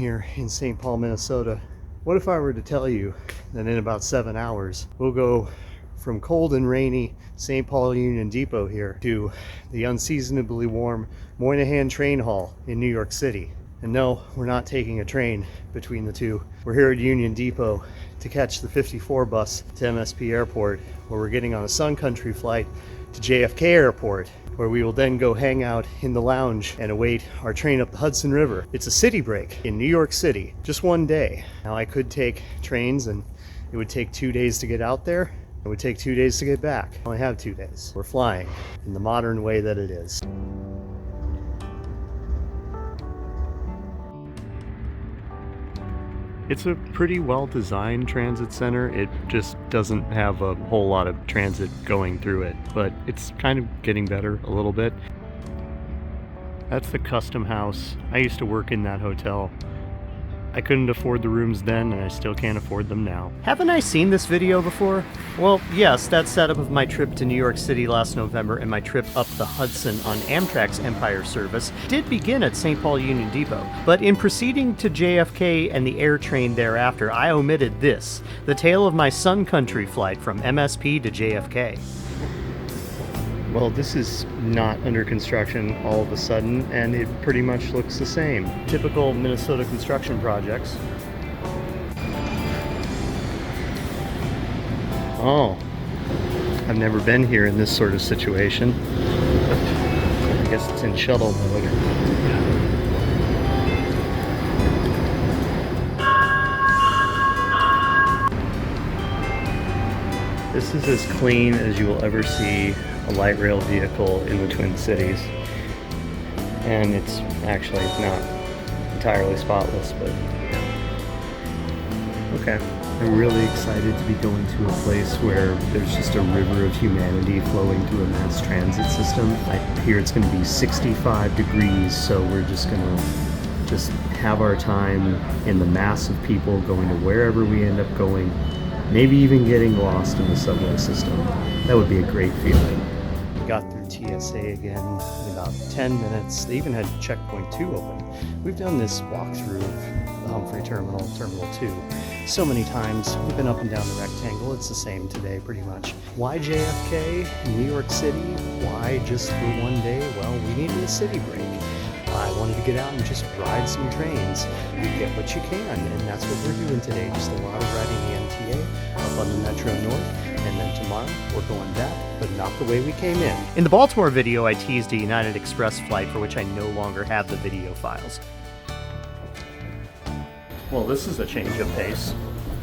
here in St. Paul, Minnesota. What if I were to tell you that in about 7 hours, we'll go from cold and rainy St. Paul Union Depot here to the unseasonably warm Moynihan Train Hall in New York City. And no, we're not taking a train between the two. We're here at Union Depot to catch the 54 bus to MSP Airport, where we're getting on a Sun Country flight to JFK Airport, where we will then go hang out in the lounge and await our train up the Hudson River. It's a city break in New York City, just one day. Now I could take trains and it would take 2 days to get out there. It would take 2 days to get back. I only have 2 days. We're flying in the modern way that it is. It's a pretty well-designed transit center. It just doesn't have a whole lot of transit going through it, but it's kind of getting better a little bit. That's the Custom House. I used to work in that hotel. I couldn't afford the rooms then, and I still can't afford them now. Haven't I seen this video before? Well, yes, that setup of my trip to New York City last November and my trip up the Hudson on Amtrak's Empire service did begin at St. Paul Union Depot. But in proceeding to JFK and the air train thereafter, I omitted this, the tale of my Sun Country flight from MSP to JFK. Well, this is not under construction all of a sudden, and it pretty much looks the same. Typical Minnesota construction projects. Oh, I've never been here in this sort of situation. I guess it's in shuttle mode. This is as clean as you will ever see a light rail vehicle in the Twin Cities, and it's actually not entirely spotless, but okay. I'm really excited to be going to a place where there's just a river of humanity flowing through a mass transit system. I hear it's going to be 65 degrees, so we're just going to have our time in the mass of people going to wherever we end up going, maybe even getting lost in the subway system. That would be a great feeling. We got through TSA again in about 10 minutes. They even had checkpoint 2 open. We've done this walkthrough of the Humphrey Terminal, Terminal 2, so many times. We've been up and down the rectangle. It's the same today, pretty much. Why JFK, New York City? Why just for one day? Well, we needed a city break. I wanted to get out and just ride some trains. You get what you can, and that's what we're doing today. Just a lot of riding the MTA up on the Metro-North, and then tomorrow we're going back, but not the way we came in. In the Baltimore video, I teased a United Express flight for which I no longer have the video files. Well, this is a change of pace.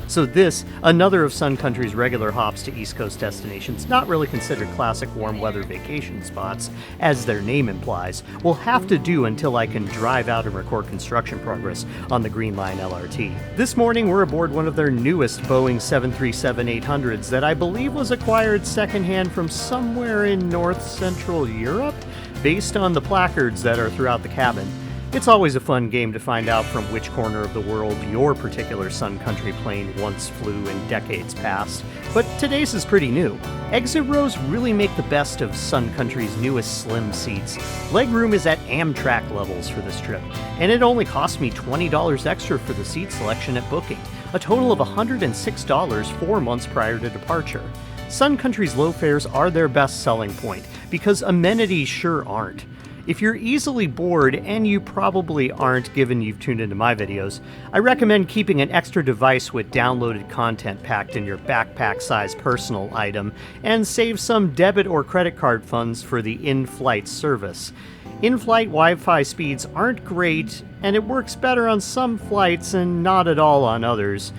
So this, another of Sun Country's regular hops to East Coast destinations, not really considered classic warm weather vacation spots, as their name implies, will have to do until I can drive out and record construction progress on the Green Line LRT. This morning we're aboard one of their newest Boeing 737-800s that I believe was acquired secondhand from somewhere in North Central Europe, based on the placards that are throughout the cabin. It's always a fun game to find out from which corner of the world your particular Sun Country plane once flew in decades past, but today's is pretty new. Exit rows really make the best of Sun Country's newest slim seats. Legroom is at Amtrak levels for this trip, and it only cost me $20 extra for the seat selection at booking, a total of $106 4 months prior to departure. Sun Country's low fares are their best selling point, because amenities sure aren't. If you're easily bored, and you probably aren't given you've tuned into my videos, I recommend keeping an extra device with downloaded content packed in your backpack-sized personal item, and save some debit or credit card funds for the in-flight service. In-flight Wi-Fi speeds aren't great, and it works better on some flights and not at all on others.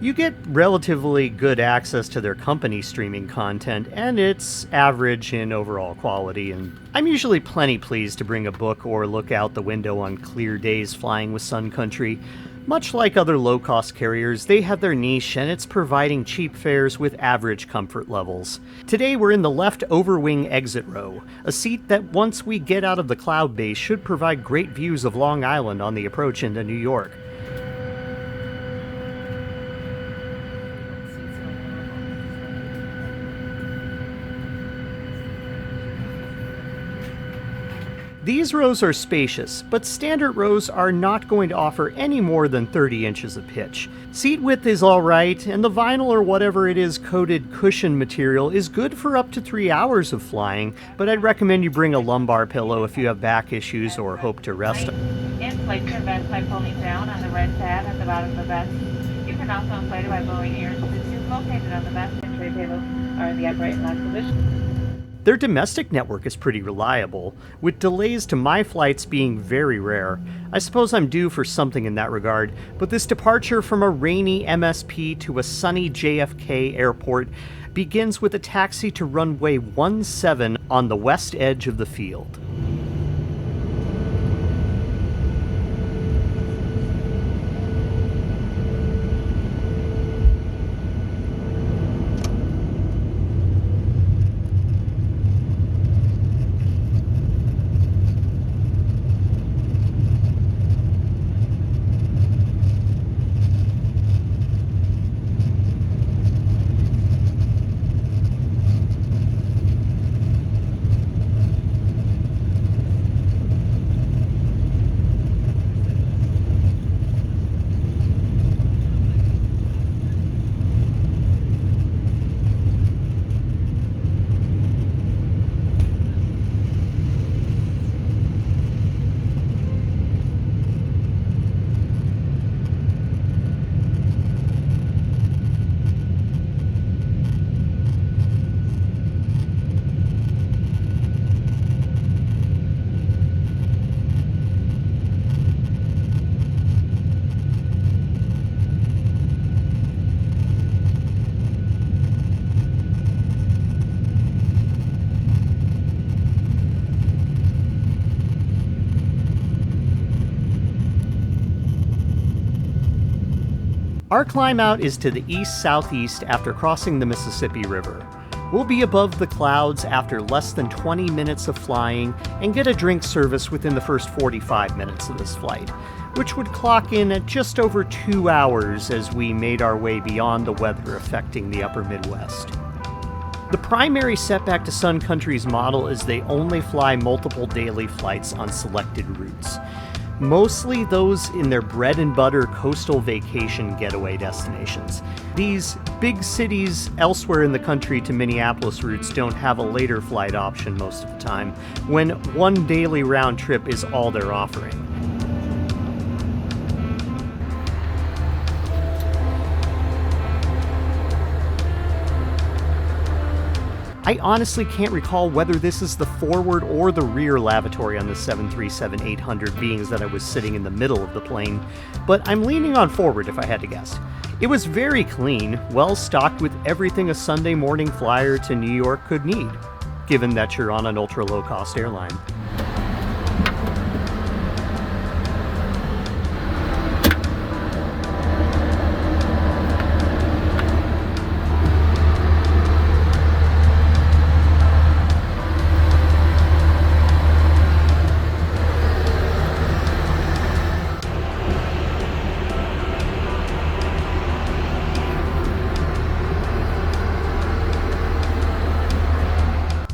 You get relatively good access to their company streaming content, and it's average in overall quality, and I'm usually plenty pleased to bring a book or look out the window on clear days flying with Sun Country. Much like other low-cost carriers, they have their niche, and it's providing cheap fares with average comfort levels. Today we're in the left overwing exit row, a seat that once we get out of the cloud base should provide great views of Long Island on the approach into New York. These rows are spacious, but standard rows are not going to offer any more than 30 inches of pitch. Seat width is alright, and the vinyl or whatever it is coated cushion material is good for up to 3 hours of flying, but I'd recommend you bring a lumbar pillow if you have back issues or hope to rest. Inflate your vest by pulling down on the red tab at the bottom of the vest. You can also inflate it by blowing air. The tube located on the vest and tray table are in the upright and locked position. Their domestic network is pretty reliable, with delays to my flights being very rare. I suppose I'm due for something in that regard, but this departure from a rainy MSP to a sunny JFK airport begins with a taxi to runway 17 on the west edge of the field. Our climb out is to the east-southeast after crossing the Mississippi River. We'll be above the clouds after less than 20 minutes of flying and get a drink service within the first 45 minutes of this flight, which would clock in at just over 2 hours as we made our way beyond the weather affecting the upper Midwest. The primary setback to Sun Country's model is they only fly multiple daily flights on selected routes. Mostly those in their bread and butter coastal vacation getaway destinations. These big cities elsewhere in the country to Minneapolis routes don't have a later flight option most of the time, when one daily round trip is all they're offering. I honestly can't recall whether this is the forward or the rear lavatory on the 737-800, being that I was sitting in the middle of the plane, but I'm leaning on forward if I had to guess. It was very clean, well stocked with everything a Sunday morning flyer to New York could need, given that you're on an ultra-low-cost airline.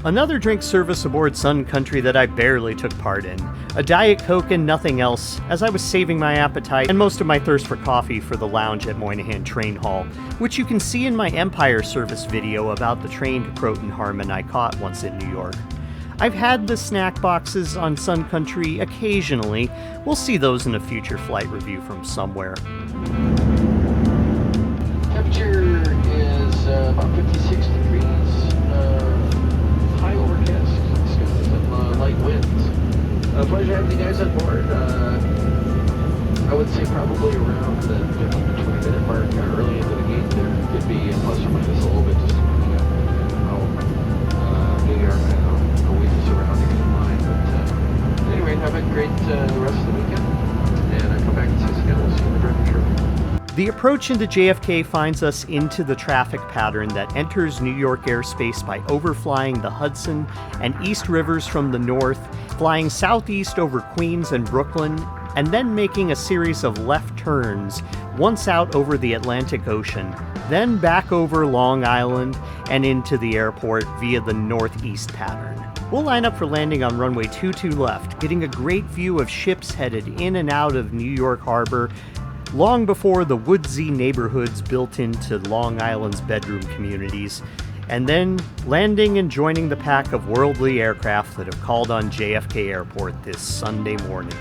Another drink service aboard Sun Country that I barely took part in. A Diet Coke and nothing else, as I was saving my appetite and most of my thirst for coffee for the lounge at Moynihan Train Hall, which you can see in my Empire Service video about the train to Croton-Harmon I caught once in New York. I've had the snack boxes on Sun Country occasionally. We'll see those in a future flight review from somewhere. Temperature is about 56 degrees. High overcast skies and light winds. Pleasure having you guys on board. I would say probably around the 15 to 20 minute mark early into the gate there. Could be plus or minus a little bit, just depending on how big our wind is surrounding in line. But anyway, have a great rest of the weekend. And come back and see us again. We'll see you in the driving trip. The approach into JFK finds us into the traffic pattern that enters New York airspace by overflying the Hudson and East Rivers from the north, flying southeast over Queens and Brooklyn, and then making a series of left turns, once out over the Atlantic Ocean, then back over Long Island and into the airport via the northeast pattern. We'll line up for landing on runway 22 left, getting a great view of ships headed in and out of New York Harbor long before the woodsy neighborhoods built into Long Island's bedroom communities, and then landing and joining the pack of worldly aircraft that have called on JFK Airport this Sunday morning.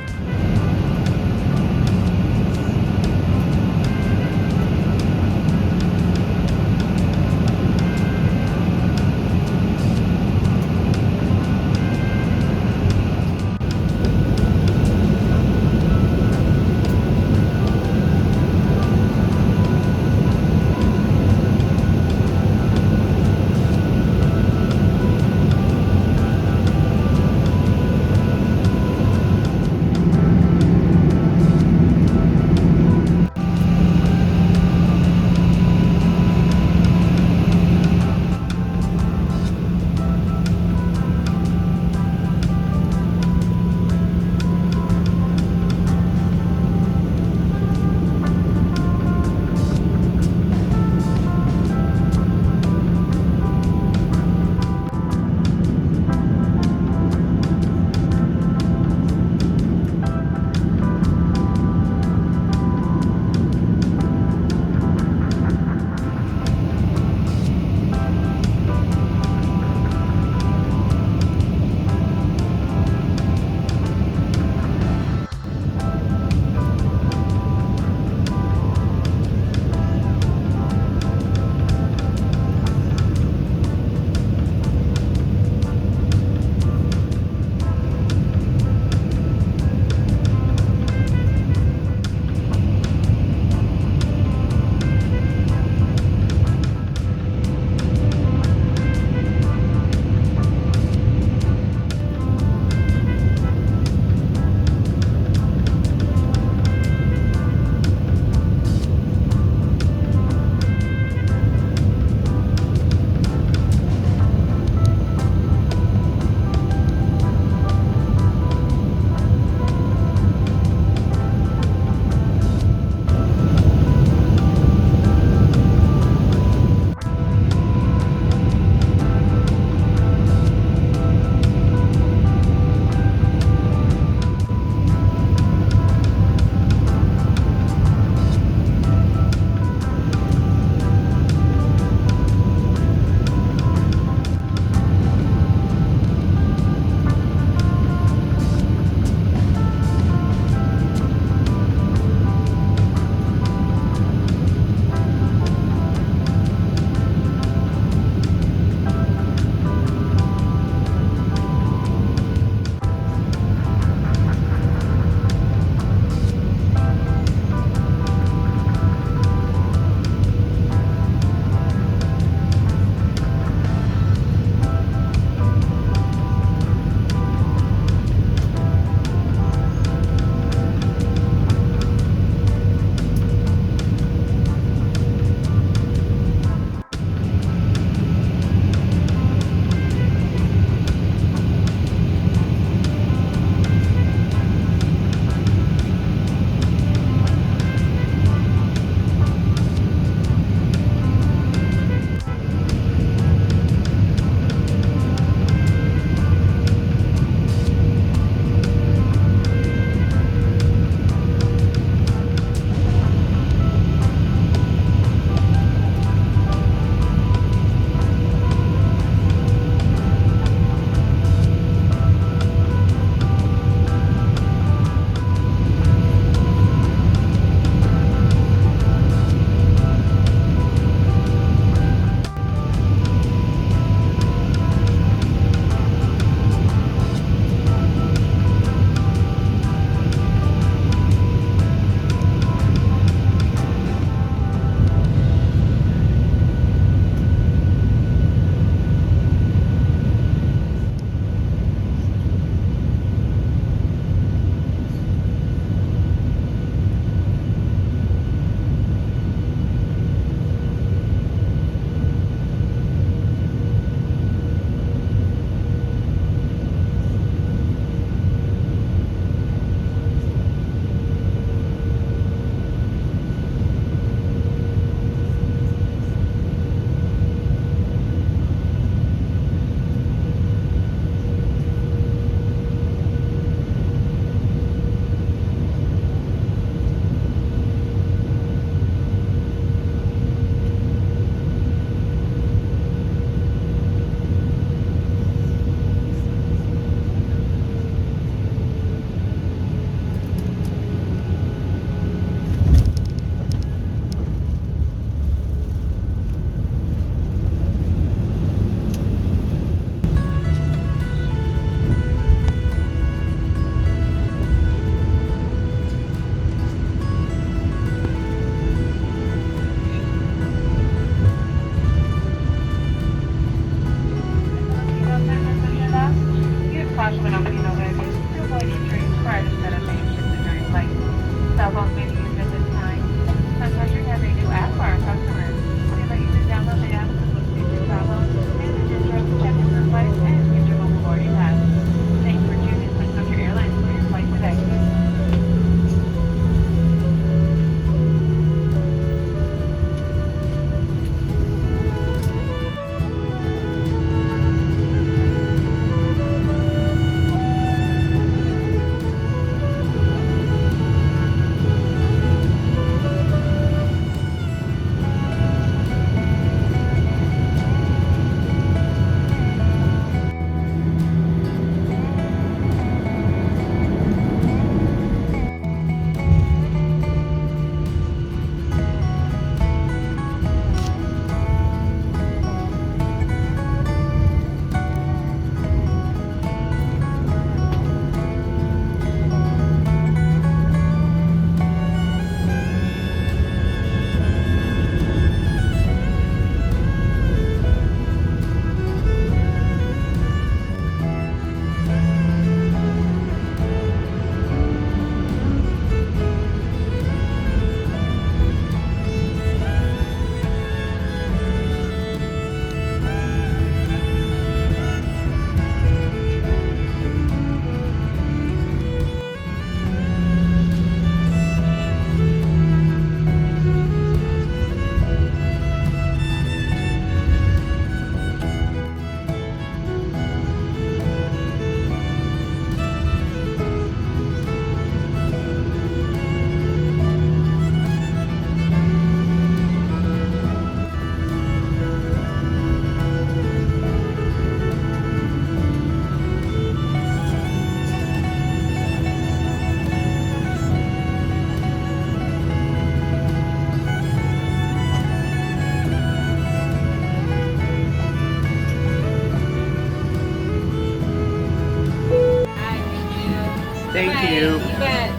Thank you. You bet.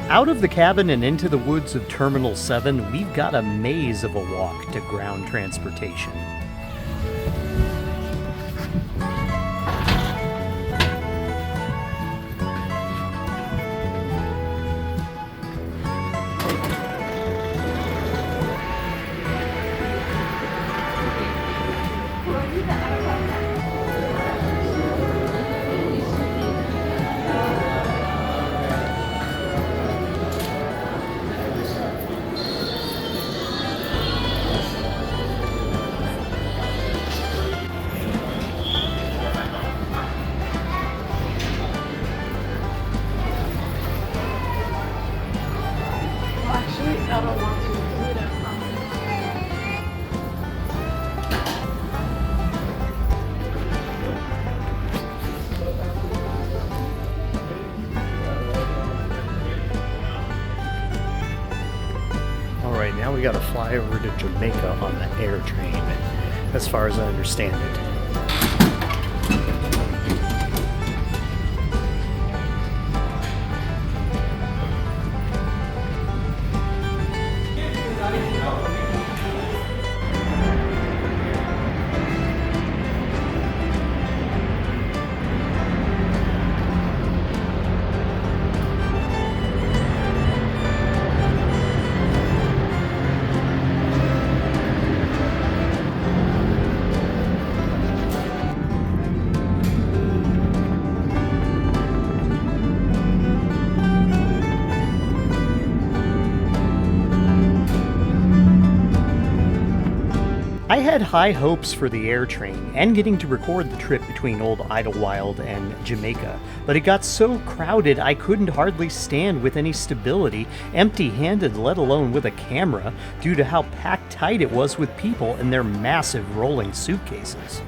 Out of the cabin and into the woods of Terminal 7, we've got a maze of a walk to ground transportation. Alright, now we gotta fly over to Jamaica on the air train, as far as I understand it. I had high hopes for the air train and getting to record the trip between Old Idlewild and Jamaica, but it got so crowded I couldn't hardly stand with any stability, empty-handed let alone with a camera, due to how packed tight it was with people and their massive rolling suitcases.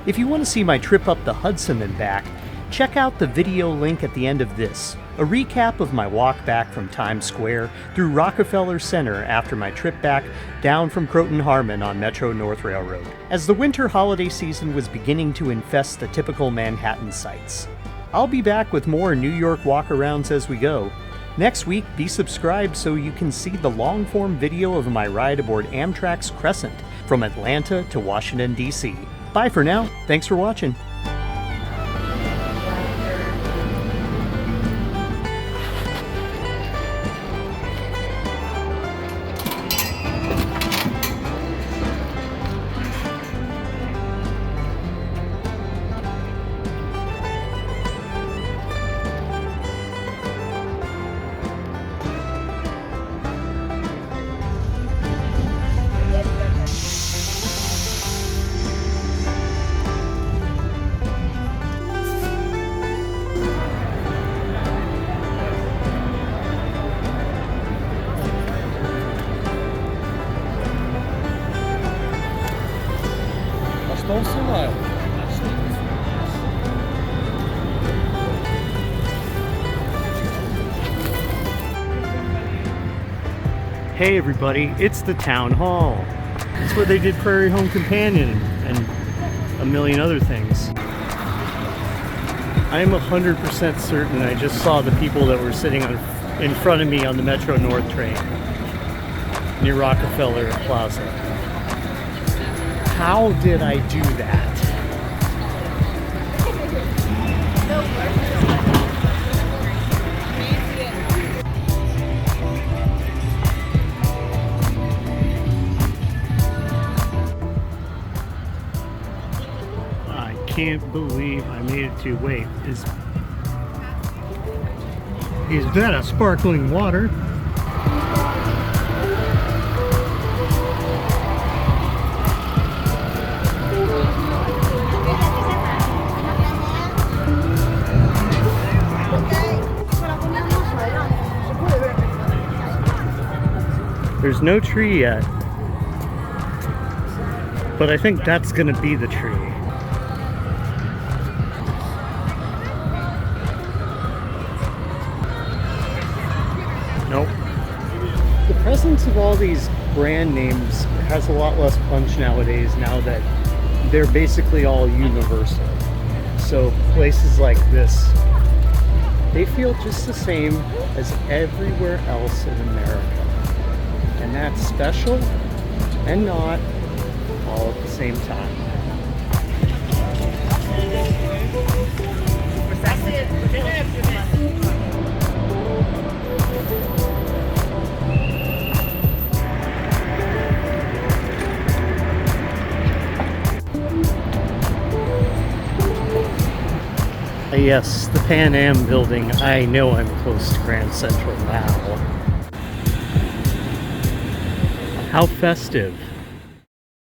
If you want to see my trip up the Hudson and back, check out the video link at the end of this, a recap of my walk back from Times Square through Rockafeller Center after my trip back down from Croton-Harmon on Metro-North Railroad, as the winter holiday season was beginning to infest the typical Manhattan sights. I'll be back with more New York walkarounds as we go. Next week, be subscribed so you can see the long-form video of my ride aboard Amtrak's Crescent from Atlanta to Washington, D.C. Bye for now. Thanks for watching. Hey everybody, it's the town hall. It's where they did Prairie Home Companion and a million other things. I am 100% certain I just saw the people that were sitting in front of me on the Metro-North train near Rockefeller Plaza. How did I do that? I can't believe I made it to, wait, is that a sparkling water? There's no tree yet, but I think that's gonna be the tree. Nope. The presence of all these brand names has a lot less punch nowadays, now that they're basically all universal. So places like this they feel just the same as everywhere else in America. And that's special and not all at the same time. Yes, the Pan Am building. I know I'm close to Grand Central now. How festive.